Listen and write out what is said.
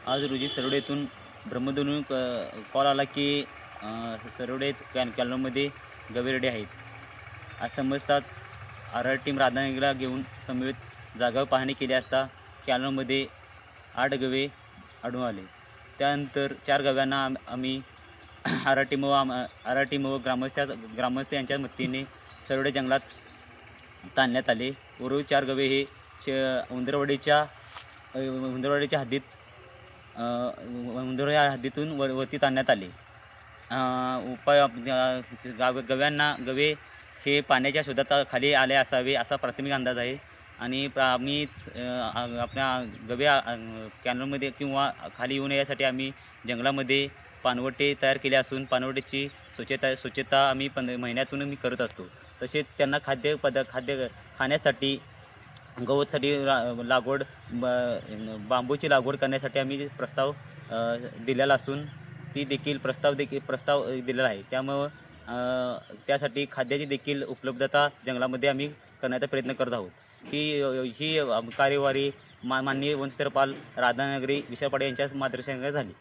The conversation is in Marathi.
आज रोजी सरवडे येथून ब्रह्मधनू कॉल आला की सरवडे कॅनलमध्ये गवे रेडे आहेत. आज समजताच आर टीम राधानगरीला घेऊन समवेत जागावर पाहणी केली असता कॅनलमध्ये 8 गवे आढळून आले. त्यानंतर 4 गव्यांना आम्ही आर टीम व ग्रामस्थ यांच्या मदतीने सरवडे जंगलात ताणण्यात आले. उर्वरित 4 गवे हे उंदरवाडीच्या हद्दीत उंदरवाडी हद्दीतून वरती ताणण्यात आले. गवे हे पाण्याच्या शोधात खाली आले असावे असा प्राथमिक अंदाज आहे. आणि आम्हीच आपल्या गवे कॅनलमध्ये किंवा खाली येऊ नये यासाठी आम्ही जंगलामध्ये पाणवटे तयार केले असून पाणवट्याची स्वच्छता आम्ही महिन्यातून मी करत असतो. तसेच त्यांना खाद्य खाण्यासाठी गवतसाठी लागवड बांबूची लागवड करण्यासाठी आम्ही प्रस्ताव दिलेला असून प्रस्ताव दिलेला आहे. त्यामुळं त्यासाठी खाद्याची देखील उपलब्धता जंगलामध्ये आम्ही करण्याचा प्रयत्न करत आहोत. ही कार्यवाही माननीय वनक्षेत्रपाल राधानगरी विशाळपाडे यांच्या मार्गदर्शनाखाली झाली.